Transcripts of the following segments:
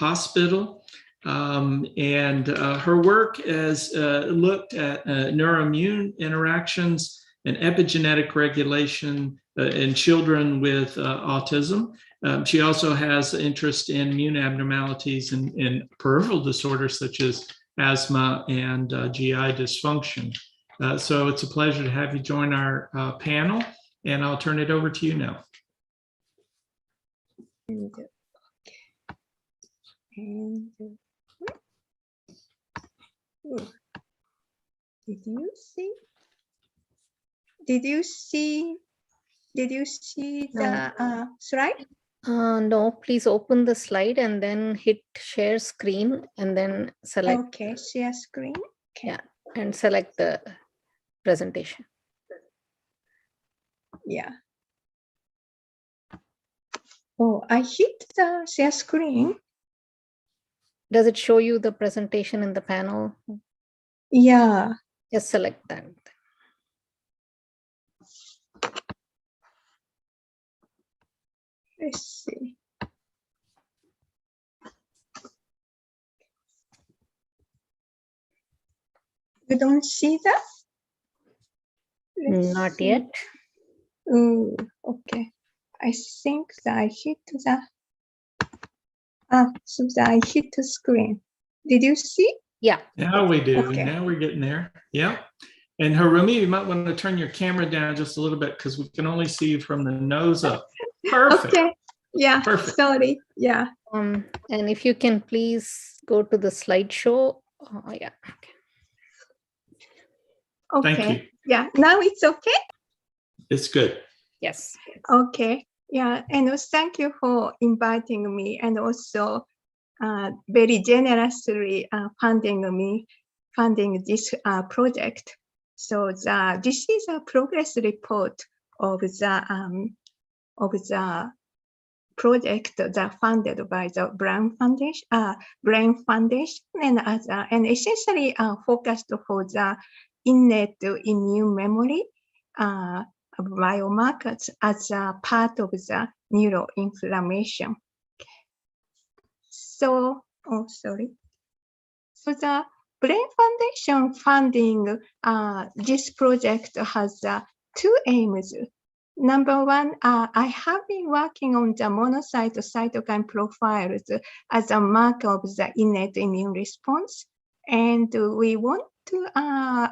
Hospital. And her work has looked at neuroimmune interactions and epigenetic regulation in children with autism. She also has interest in immune abnormalities and peripheral disorders such as asthma and GI dysfunction. So it's a pleasure to have you join our panel, and I'll turn it over to you now. Did you see the slide? No, please open the slide and then hit share screen and then select. Okay, share screen. Okay. Yeah, and select the presentation. Yeah. Oh, I hit the share screen. Does it show you the presentation in the panel? Yeah. Just select that. Let's see. You don't see that? Not yet. Oh, okay. I think that I hit the so that I hit the screen. Did you see? Yeah. Now we do. Okay. Now we're getting there. Yeah. And Harumi, you might want to turn your camera down just a little bit because we can only see you from the nose up. Perfect. Okay. Yeah. Perfect. Sorry. Yeah. And if you can please go to the slideshow. Oh, yeah. Okay. Thank you. Yeah. Now it's okay. It's good. Yes. Okay. Yeah. And thank you for inviting me, and also very generously funding this project. So this is a progress report of the project that funded by the Brain Foundation, and essentially focused for the innate immune memory biomarkers as a part of the neuroinflammation. So, So the Brain Foundation funding this project has two aims. Number one, I have been working on the monocyte cytokine profiles as a marker of the innate immune response, and we want to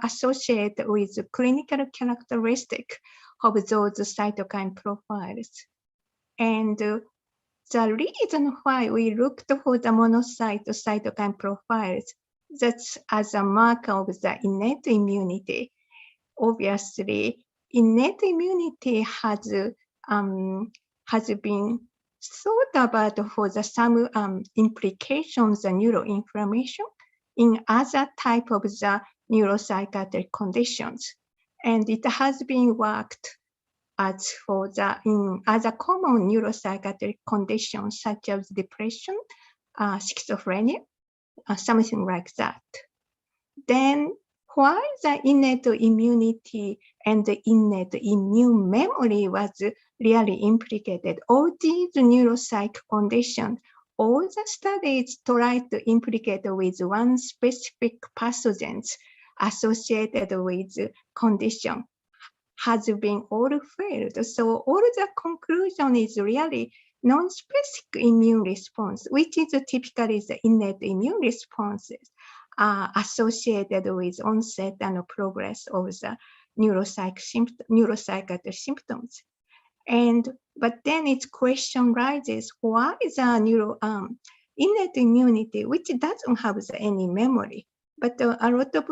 associate with the clinical characteristic of those cytokine profiles. And the reason why we looked for the monocyte cytokine profiles, that's as a marker of the innate immunity. Obviously, innate immunity has been thought about for the some implications of neuroinflammation in other type of the neuropsychiatric conditions, and it has been worked as for the in other common neuropsychiatric conditions such as depression, schizophrenia, something like that. Then why the innate immunity and the innate immune memory was really implicated? All these neuropsych conditions, all the studies try to implicate with one specific pathogens associated with condition has been all failed. So all the conclusion is really non-specific immune response, which is typically the innate immune responses associated with onset and progress of the neuropsychiatric symptoms. But then its question rises, why is the innate immunity, which doesn't have any memory, but a lot of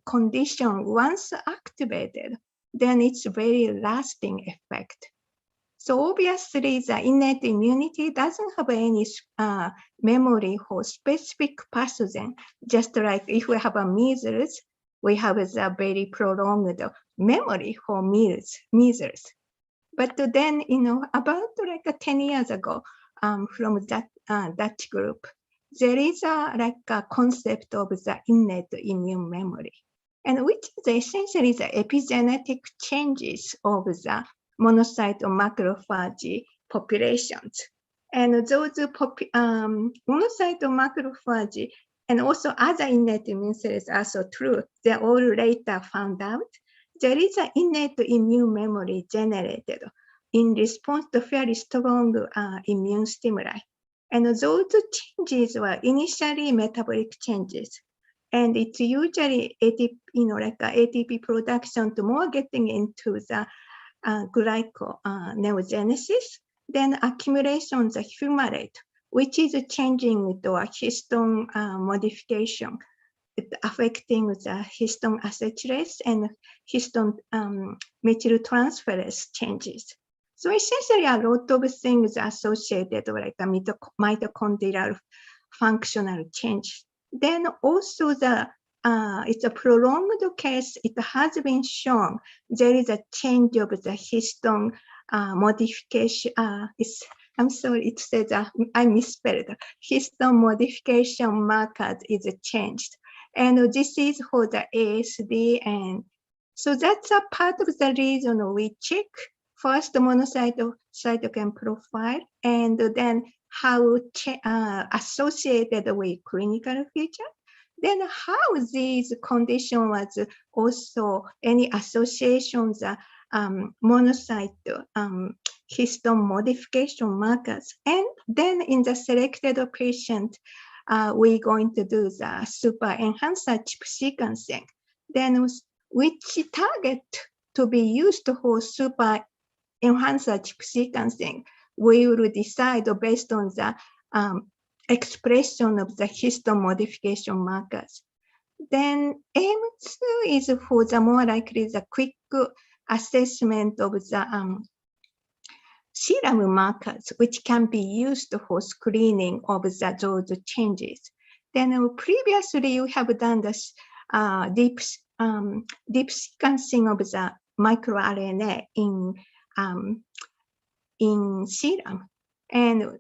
condition once activated, then it's very lasting effect. So obviously the innate immunity doesn't have any memory for specific pathogen, just like if we have a measles, we have a very prolonged memory for measles. But then, about like 10 years ago, from that Dutch group, there is a concept of the innate immune memory, and which is essentially the epigenetic changes of the monocyte or macrophage populations. And those monocyte macrophage and also other innate immune cells are so true. They all later found out there is an innate immune memory generated in response to fairly strong immune stimuli. And those changes were initially metabolic changes. And it's usually ATP, like ATP production to more getting into the glyconeogenesis, then accumulations accumulate, which is changing to a histone modification, affecting the histone acetylase and histone methyltransferase changes. So essentially a lot of things associated like a mitochondrial functional change. Then also it's a prolonged case. It has been shown there is a change of the histone modification. I'm sorry, it says I misspelled. Histone modification markers is changed. And this is for the ASD. And so that's a part of the reason we check first the monocyte cytokine profile and then how associated with clinical feature. Then how these conditions was also any associations, monocyte histone modification markers. And then in the selected patient, we're going to do the super enhancer chip sequencing. Then which target to be used for super enhancer chip sequencing, we will decide based on the expression of the histone modification markers. Then M2 is for the more likely the quick assessment of the serum markers, which can be used for screening of those changes. Then previously you have done this deep sequencing of the microRNA in serum. And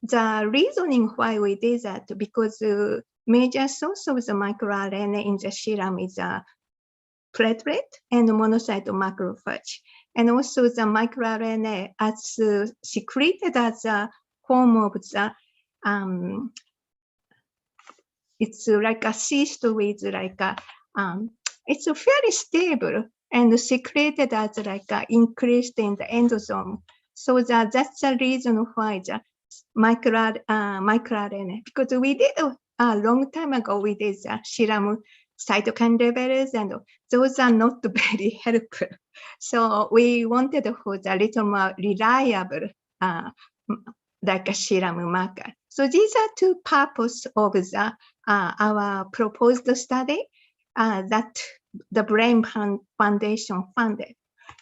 the reasoning why we did that, because the major source of the microRNA in the serum is a platelet and monocyte macrophage. And also the microRNA as secreted as a form of the, it's like a cyst with like a, it's fairly stable and secreted as like increased in the endosome. So that's the reason why the microRNA, because we did a long time ago, we did the serum cytokine levels, and those are not very helpful. So we wanted for the little more reliable, like a serum marker. So these are two purposes of the our proposed study that the Brain Foundation funded.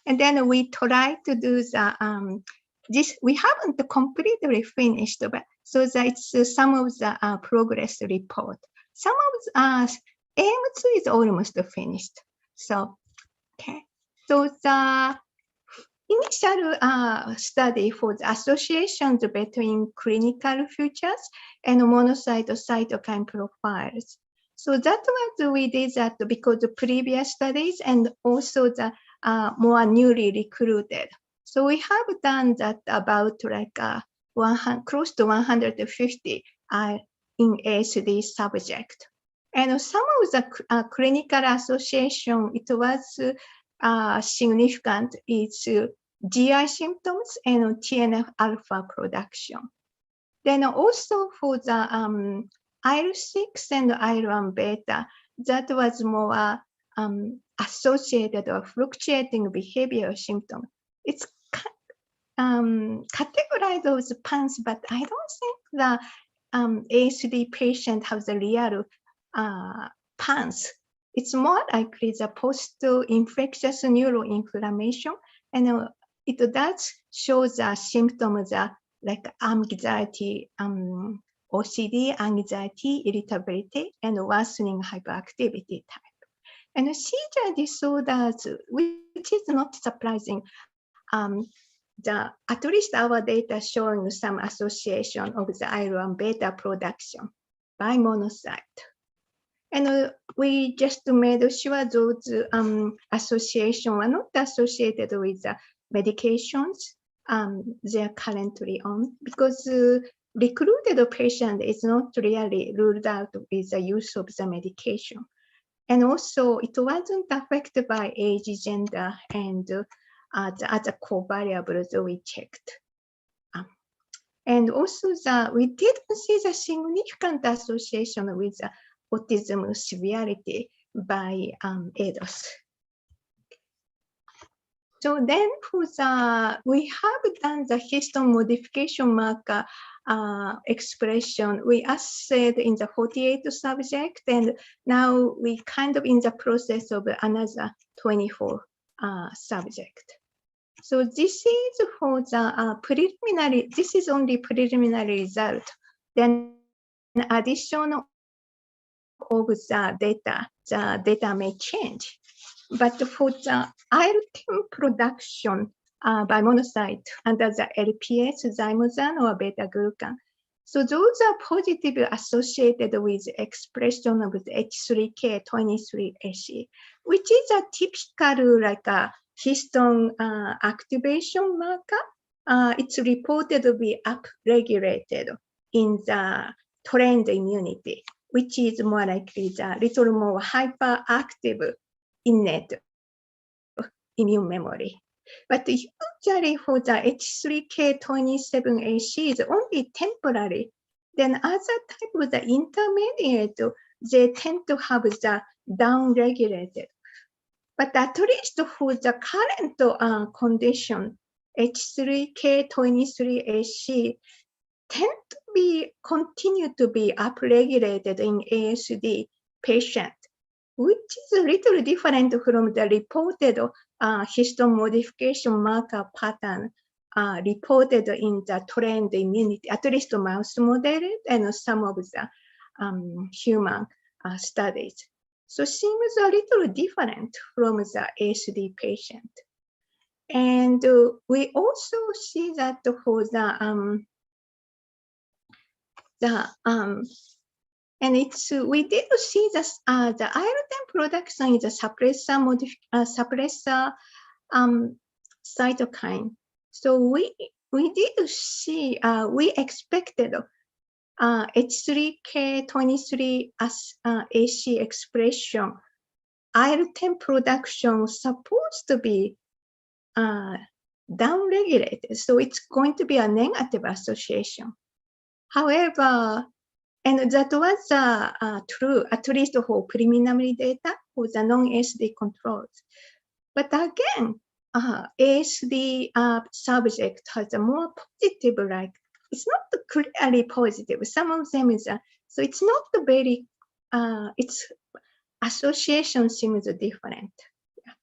And then we tried to do the this. We haven't completely finished, but so that's some of the progress report. Some of the AM2 is almost finished. So okay. So the initial study for the associations between clinical features and monocyte cytokine profiles. So that was we did that because the previous studies and also the more newly recruited. So we have done that about like close to 150 in ASD subject. And some of the clinical association, it was significant, is GI symptoms and TNF-alpha production. Then also for the IL-6 and IL-1 beta, that was more associated or fluctuating behavioral symptoms. It's categorized as PANS, but I don't think the ASD patient has a real PANS. It's more likely the post-infectious neuroinflammation, and it does show the symptoms like anxiety, OCD, anxiety, irritability, and worsening hyperactivity type. And seizure disorders, which is not surprising, at least our data showing some association of the IL-1 beta production by monocyte. And we just made sure those associations are not associated with medications they are currently on, because recruited patient is not really ruled out with the use of the medication. And also, it wasn't affected by age, gender, and the other core variables we checked. And also, we didn't see the significant association with the autism severity by ADOS. So then, we have done the histone modification marker expression. We assayed in the 48 subjects, and now we kind of in the process of another 24 subjects. So this is for the preliminary. This is only preliminary result. Then addition of the data may change. But for the IL-10 production by monocyte under the LPS, zymosan, or beta-glucan, so those are positively associated with expression of the H3K23AC, which is a typical like a histone activation marker. It's reported to be upregulated in the trained immunity, which is more likely the little more hyperactive innate immune memory. But usually for the H3K27AC is only temporary. Then other type of the intermediate, they tend to have the downregulated. But at least for the current condition, H3K23AC tend to be continue to be upregulated in ASD patient, which is a little different from the reported histone modification marker pattern reported in the trained immunity, at least mouse model and some of the human studies. So seems a little different from the ASD patient. And we also see that for and it's we did see the IL-10 production is a suppressor cytokine. So we did see we expected H3K23 as AC expression. IL-10 production supposed to be downregulated, so it's going to be a negative association. However, and that was true, at least for preliminary data for the non-ASD controls. But again, ASD subject has a more positive, like, it's not clearly positive. Some of them is, so it's not very, its association seems different. Yeah.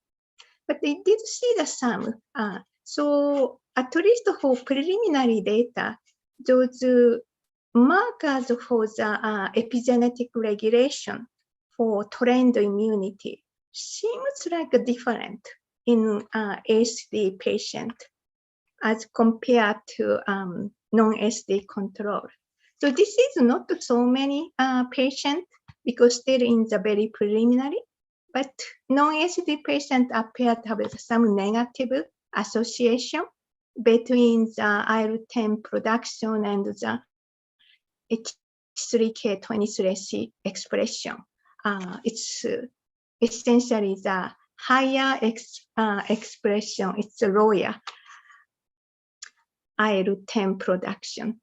But they did see the sum. So at least for preliminary data, those markers for the epigenetic regulation for trained immunity seems like different in ASD patient as compared to non-ASD control. So this is not so many patients because still in the very preliminary, but non-ASD patient appear to have some negative association between the IL-10 production and the H3K23AC expression. It's essentially the higher expression, it's lower IL-10 production.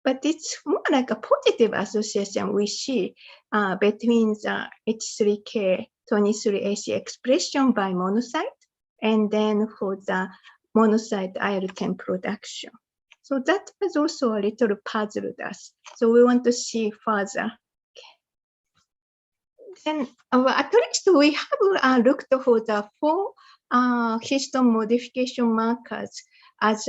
But it's more like a positive association we see between the H3K23AC expression by monocyte and then for the monocyte IL-10 production. So that was also a little puzzled us. So we want to see further. Then at least we have looked for the 4 histone modification markers as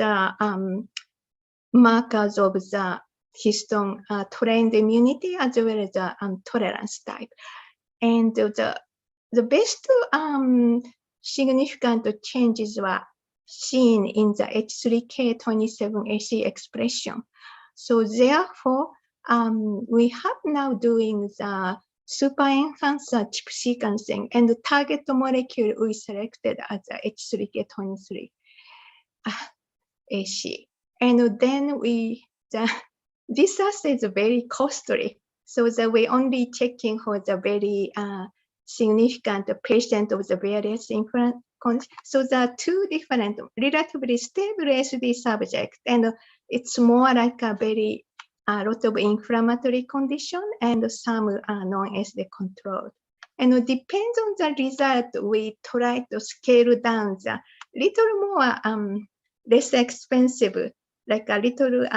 markers of the histone trained immunity as well as the tolerance type. And the best significant changes were seen in the H3K27AC expression. So therefore, we have now doing the super enhancer chip sequencing, and the target molecule we selected as the H3K23. AC. And then this assay is very costly. So that we only checking for the very significant patient of the various influence. So there are two different relatively stable ASD subjects, and it's more like a very lot of inflammatory condition and some non-ASD control. And it depends on the result, we try to scale down the little more less expensive, like a little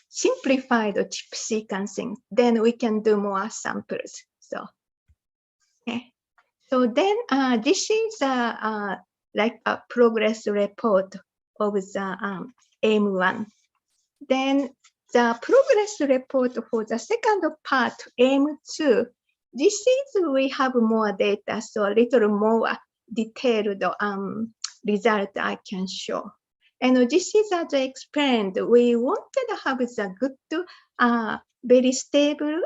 simplified chip sequencing. Then we can do more samples. So, okay. So then this is like a progress report of the M1. Then the progress report for the second part, M2, this is we have more data, so a little more detailed result I can show. And this is as I explained, we wanted to have the good, very stable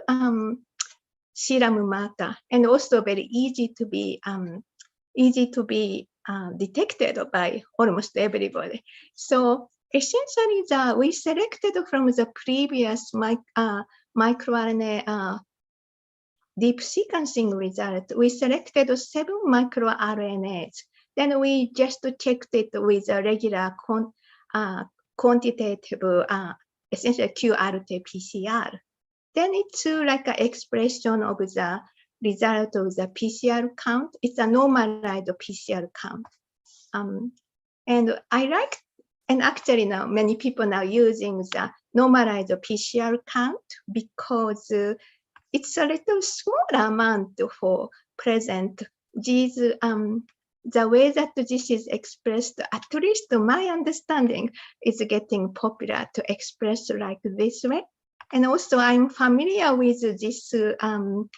serum marker, and also very easy to be detected by almost everybody. So essentially, we selected from the previous microRNA deep sequencing result, we selected 7 microRNAs. Then we just checked it with a regular quantitative, essentially QRT PCR. Then it's like an expression of the result of the PCR count. It's a normalized PCR count. And I like, and actually now many people now using the normalized PCR count because it's a little small amount for present. These, the way that this is expressed, at least my understanding, is getting popular to express like this way. And also I'm familiar with this, the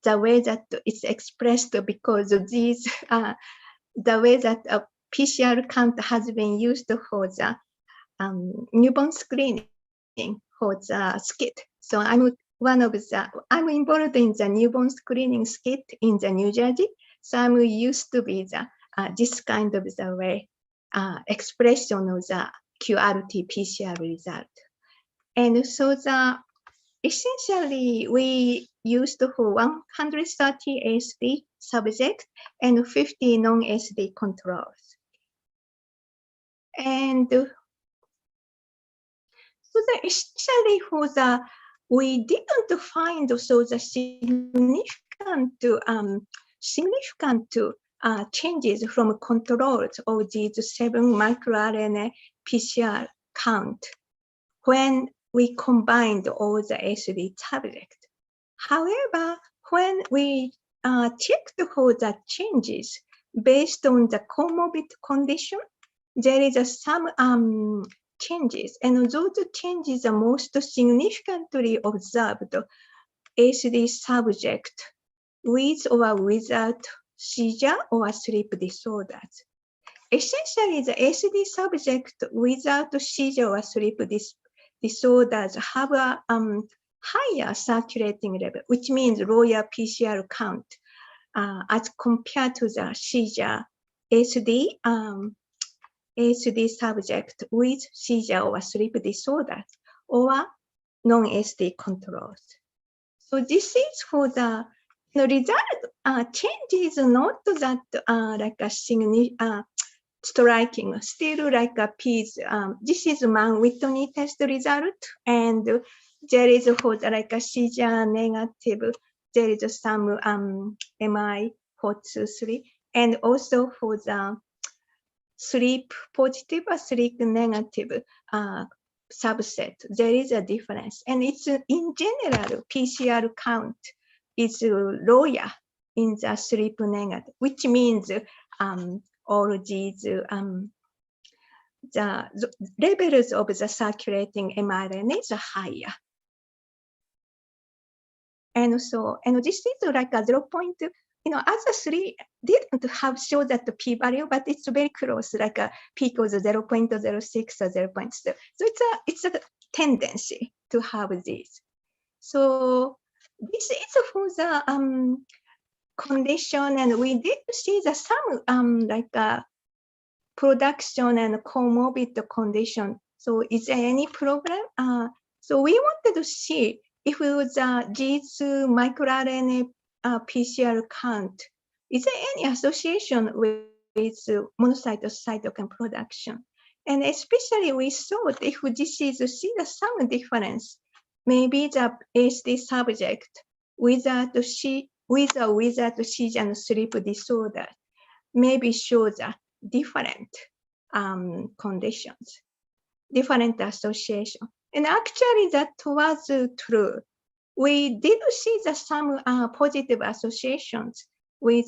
way that it's expressed because these, the way that a PCR count has been used for the newborn screening for the SCIT. So I'm involved in the newborn screening SCIT in the New Jersey. So I'm used to be the this kind of the way expression of the QRT PCR result. And so the essentially we used for 130 ASD subjects and 50 non-ASD controls. And so the essentially for the we didn't find so the significant changes from controls of these 7 microRNA PCR count when we combined all the ASD subjects. However, when we checked for the changes based on the comorbid condition, there is some changes, and those changes are most significantly observed ASD subject with or without seizure or sleep disorders. Essentially, the ASD subject without seizure or sleep disorders have a higher circulating level, which means lower PCR count as compared to the seizure ASD subject with seizure or sleep disorders or non-ASD controls. So this is for the result change is not that like a striking, still like a piece. This is Mann-Whitney test result, and there is for the like a seizure negative, there is some MI 423, and also for the sleep positive or sleep negative subset, there is a difference. And it's in general, PCR count is lower in the sleep negative, which means all these, the levels of the circulating mRNA is higher. And so, and this is like a 0. Other 3 didn't have show that the p-value, but it's very close, like a p equals 0.06 or 0.7. So it's a tendency to have this. So this is for the condition, and we did see the some like production and comorbid condition. So is there any problem? So we wanted to see if it was these microRNA PCR count, is there any association with monocyte cytokine production? And especially we thought if this is see some difference, maybe the ASD subject with or without seizure and sleep disorder maybe shows a different conditions, different association. And actually that was true. We did see some positive associations with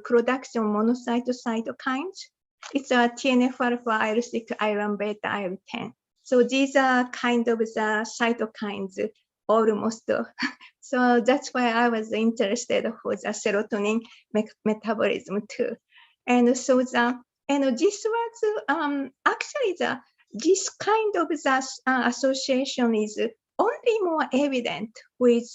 production monocyte cytokines. It's a TNF-alpha, IL-6, IL-1 beta, IL-10. So these are kind of the cytokines almost. So that's why I was interested for the serotonin metabolism too. And so this was actually this kind of association is only more evident with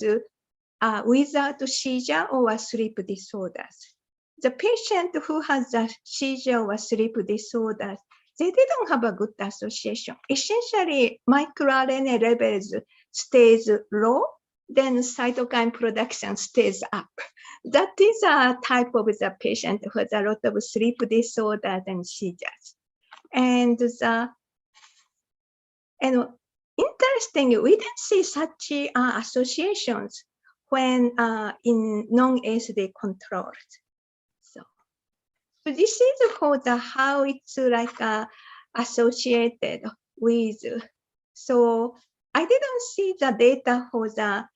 without seizure or sleep disorders. The patient who has a seizure or sleep disorders, they didn't have a good association. Essentially, microRNA levels stays low, then cytokine production stays up. That is a type of the patient who has a lot of sleep disorders and seizures. And interestingly, we didn't see such associations when in non-ASD controls. So this is for the how it's like associated with. So I didn't see the data for the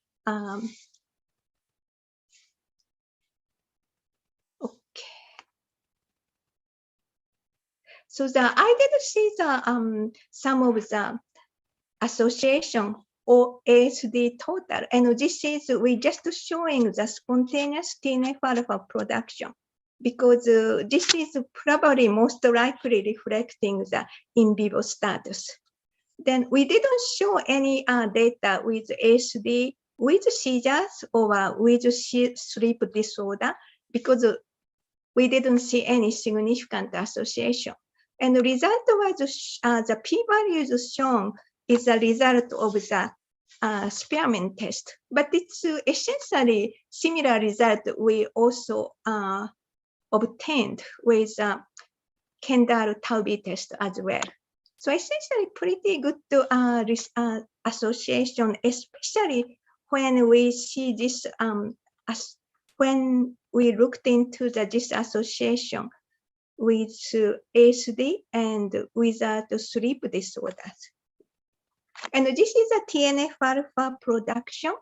So I did see the some of the association or ASD total, and this is we just showing the spontaneous TNF-alpha production because this is probably most likely reflecting the in vivo status. Then we didn't show any data with ASD with seizures or with sleep disorder because we didn't see any significant association. And the result was the p-values shown is a result of the spearmint test, but it's essentially similar result we also obtained with Kendall-Taubes test as well. So essentially pretty good association, especially when we see this, when we looked into this association with ASD and without sleep disorders. And this is a TNF-alpha production,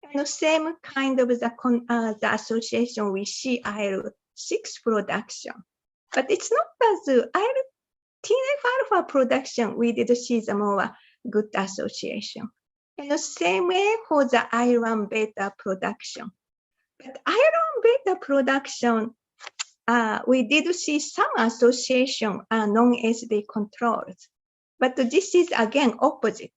and the same kind of the association we see IL-6 production. But it's not as TNF-alpha production, we did see the more good association. And the same way for the IL-1 beta production. But IL-1 beta production, we did see some association non-ASD controls, but this is again opposite.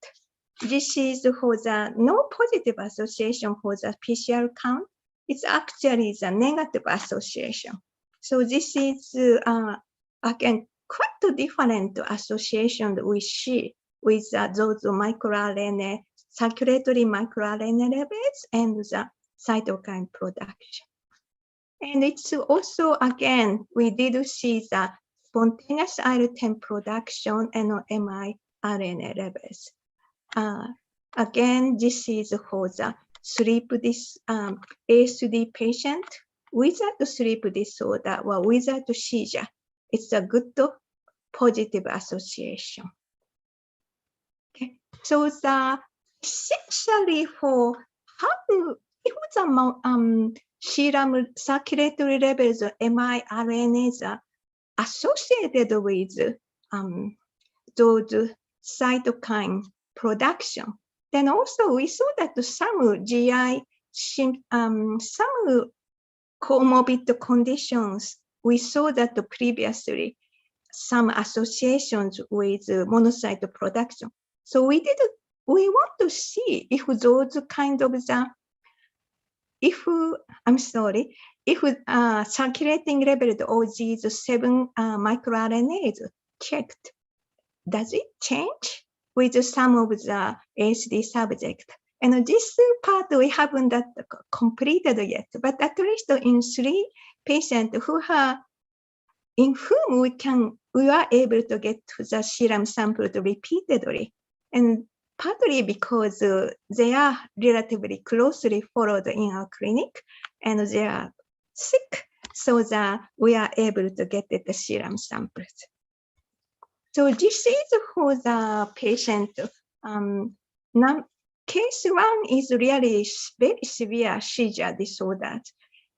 This is for the no positive association for the PCR count. It's actually the negative association. So this is again quite different association that we see with those microRNA, circulatory microRNA levels and the cytokine production. And it's also, again, we did see the spontaneous IL-10 production and miRNA levels. Again, this is for the sleep ASD patient without sleep disorder or without seizure. It's a good positive association. Okay, so the essentially for how if the serum circulatory levels of miRNAs are associated with those cytokine production. Then also we saw that some GI, some comorbid conditions, we saw that previously some associations with monocyte production. So we want to see if those kind of if circulating level of these 7 microRNAs checked, does it change with some of the ASD subject? And this part we haven't completed yet, but at least in 3 patients in whom we are able to get the serum sample repeatedly, and partly because they are relatively closely followed in our clinic, and they are sick, so that we are able to get the serum samples. So this is for the patient. Case 1 is really very severe seizure disorder,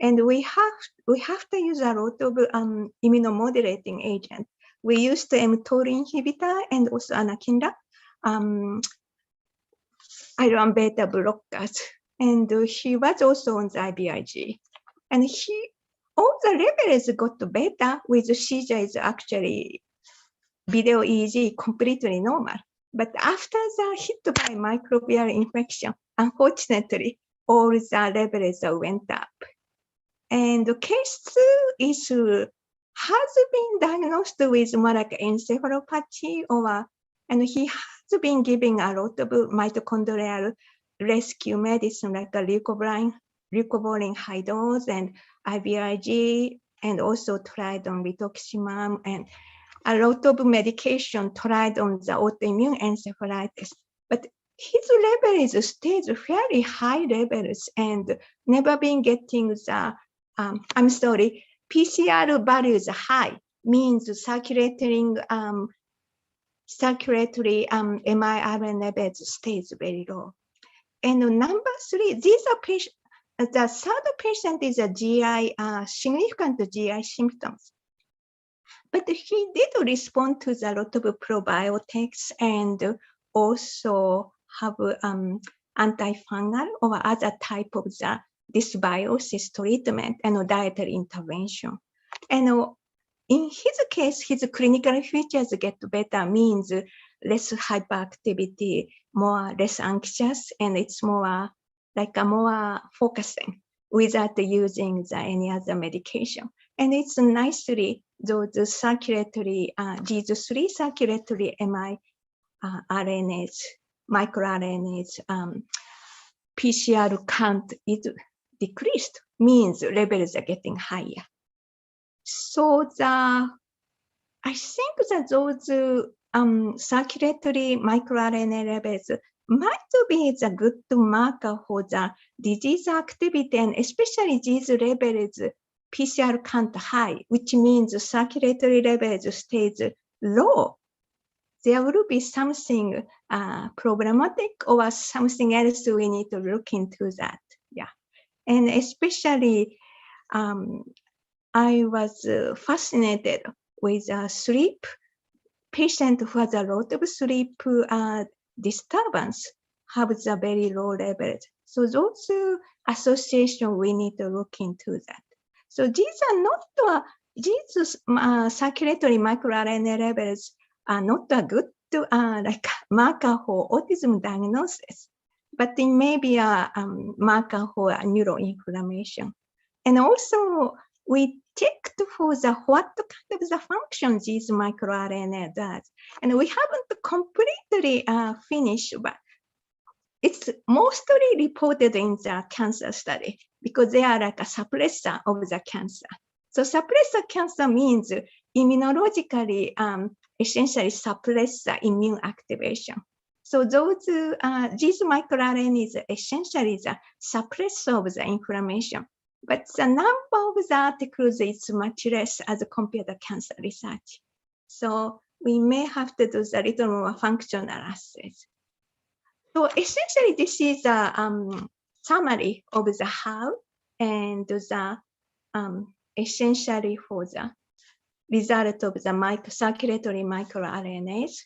and we have to use a lot of immunomodulating agent. We used the mTOR inhibitor and also anakinra, iron beta blockers, and he was also on the IVIG. And all the levels got better with seizure is actually video EEG completely normal. But after the hit by microbial infection, unfortunately, all the levels went up. And case 2 has been diagnosed with more like encephalopathy, and he has been giving a lot of mitochondrial rescue medicine like leucovorin high dose and IVIG, and also tried on rituximab, and a lot of medication tried on the autoimmune encephalitis. But his level stays fairly high levels and never been getting the, PCR values high, means circulatory miRNA levels stays very low. And number 3, these are patients, the 3rd patient is a GI, significant GI symptoms. But he did respond to a lot of probiotics and also have antifungal or other type of the dysbiosis treatment and dietary intervention. And in his case, his clinical features get better, means less hyperactivity, less anxious, and it's more like a more focusing without using any other medication. And it's nicely, those circulatory, these 3 circulatory miRNAs, microRNAs, PCR count is decreased, means levels are getting higher. So I think that those circulatory microRNA levels might be the good marker for the disease activity, and especially these levels PCR count high, which means circulatory levels stays low. There will be something problematic or something else we need to look into that. Yeah, and especially I was fascinated with sleep. Patient who has a lot of sleep disturbance have the very low levels. So those association we need to look into that. So these are not these circulatory microRNA levels are not a good like marker for autism diagnosis, but it may be a marker for neuroinflammation. And also we checked for what kind of the function these microRNA does, and we haven't completely finished, but it's mostly reported in the cancer study because they are like a suppressor of the cancer. So suppressor cancer means immunologically essentially suppress the immune activation. So those these microRNA is essentially the suppressor of the inflammation. But the number of the articles is much less as compared to cancer research. So we may have to do a little more functional assays. So essentially, this is a summary of the how and the essentially for the result of the circulatory microRNAs,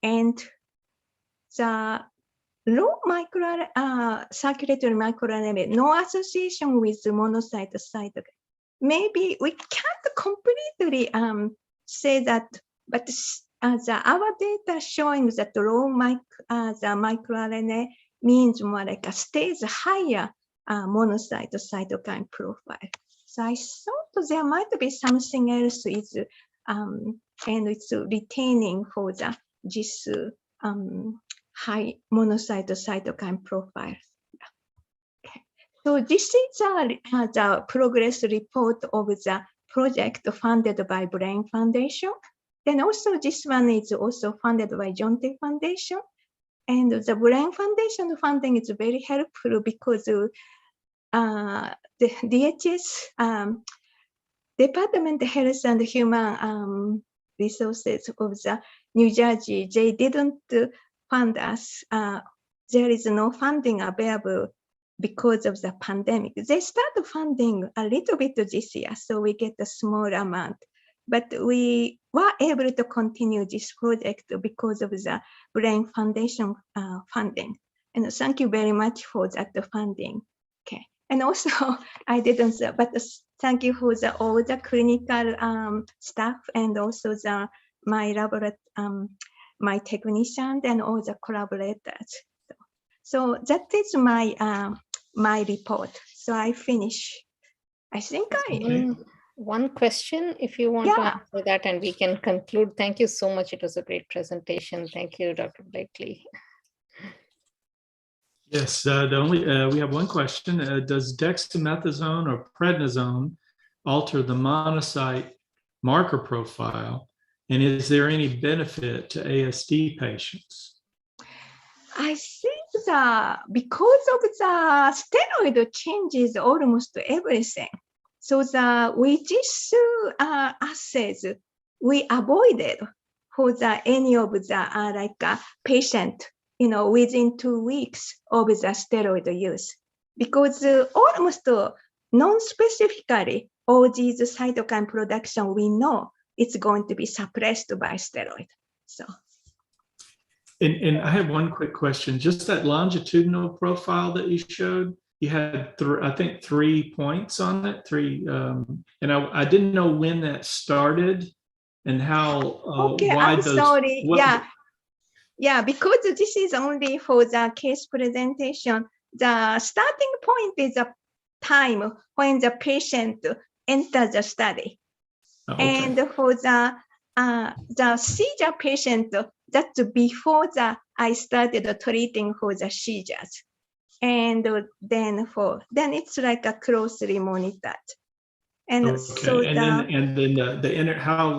and the low circulatory microRNA, no association with monocyte cytokine. Maybe we can't completely say that, but our data showing that low the microRNA means more like stays higher monocyte cytokine profile. So I thought there might be something else is, and it's retaining for this high monocyte cytokine profile. Okay. So this is the progress report of the project funded by Brain Foundation. Then also this one is also funded by John Tay Foundation. And the Brain Foundation funding is very helpful because the DHS Department of Health and Human Resources of the New Jersey, they didn't fund us. There is no funding available because of the pandemic. They started funding a little bit this year, so we get a small amount. But we were able to continue this project because of the Brain Foundation funding. And thank you very much for that funding. Okay. And also, I didn't, but thank you for all the clinical staff and also my laboratory, my technicians and all the collaborators. So that is my report. So I finish. I think One question, if you want to answer that, and we can conclude. Thank you so much. It was a great presentation. Thank you, Dr. Blakely. Yes, we have one question. Does dexamethasone or prednisone alter the monocyte marker profile? And is there any benefit to ASD patients? I think that because of the steroid changes almost everything. So with these assays, we avoided for any of the patient, within 2 weeks of the steroid use, because almost non-specifically all these cytokine production we know it's going to be suppressed by steroid. So. And I have one quick question. Just that longitudinal profile that you showed, you had, I think, 3 points on it, and I didn't know when that started and how wide I'm sorry. Yeah, because this is only for the case presentation. The starting point is the time when the patient enters the study. And for the seizure patient, that's before I started treating for the seizures. And then it's like a closely monitored. And so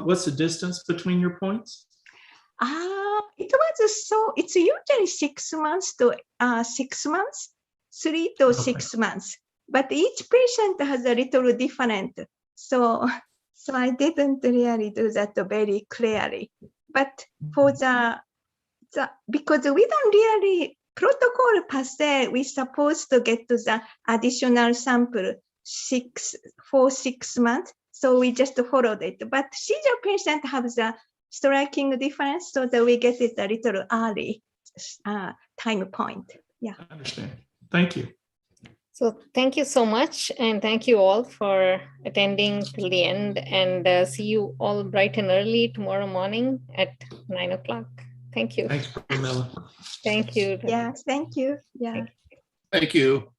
what's the distance between your points? It's usually 6 months to 6 months, 3 to 6 months. But each patient has a little different. So I didn't really do that very clearly. But for because we don't really protocol per se, we're supposed to get to the additional sample 4 6 months. So we just followed it. But seizure patient have the striking difference, so that we get it a little early time point. Yeah. I understand. Thank you. So thank you so much. And thank you all for attending till the end, and see you all bright and early tomorrow morning at 9 o'clock. Thank you. Thanks, Pamela. Thank you. Yes, thank you. Yeah. Thank you.